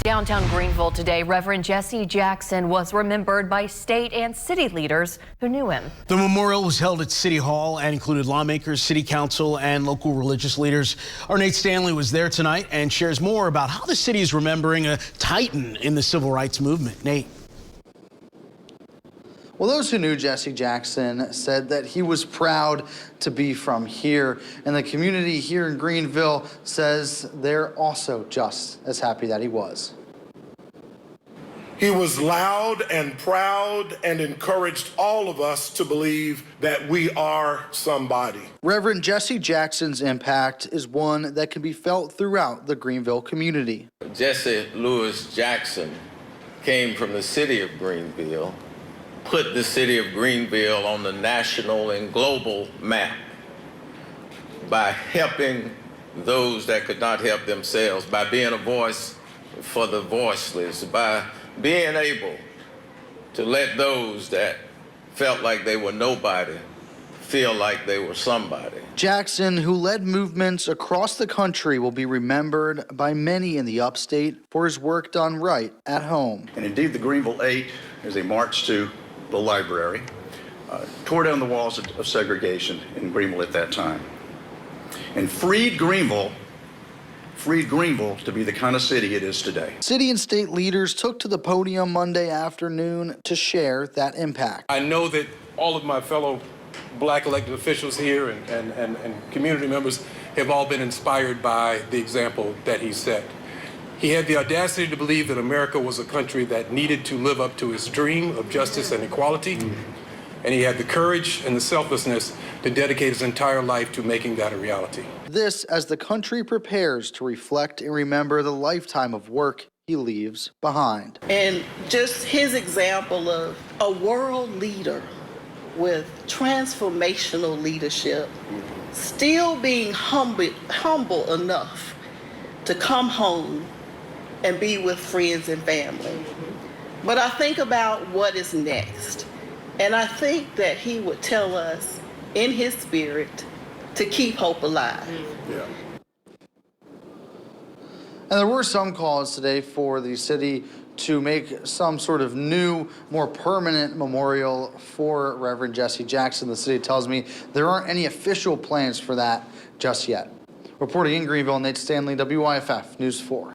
Downtown Greenville today, Reverend Jesse Jackson was remembered by state and city leaders who knew him. The memorial was held at City Hall and included lawmakers, city council, and local religious leaders. Our Nate Stanley was there tonight and shares more about how the city is remembering a titan in the civil rights movement. Nate. Well, those who knew Jesse Jackson said that he was proud to be from here, and the community here in Greenville says they're also just as happy that he was. He was loud and proud and encouraged all of us to believe that we are somebody. Reverend Jesse Jackson's impact is one that can be felt throughout the Greenville community. Jesse Louis Jackson came from the city of Greenville, put the city of Greenville on the national and global map by helping those that could not help themselves, by being a voice for the voiceless, by being able to let those that felt like they were nobody feel like they were somebody. Jackson, who led movements across the country, will be remembered by many in the upstate for his work done right at home. And indeed, the Greenville 8, as they marched to the library, tore down the walls of segregation in Greenville at that time, and freed Greenville to be the kind of city it is today. City and state leaders took to the podium Monday afternoon to share that impact. I know that all of my fellow black elected officials here and community members have all been inspired by the example that he set. He had the audacity to believe that America was a country that needed to live up to his dream of justice and equality, and he had the courage and the selflessness to dedicate his entire life to making that a reality. This as the country prepares to reflect and remember the lifetime of work he leaves behind. And just his example of a world leader with transformational leadership, still being humble enough to come home and be with friends and family. But I think about what is next, and I think that he would tell us in his spirit to keep hope alive. Yeah. And there were some calls today for the city to make some sort of new, more permanent memorial for Reverend Jesse Jackson. The city tells me there aren't any official plans for that just yet. Reporting in Greenville, Nate Stanley, WYFF News 4.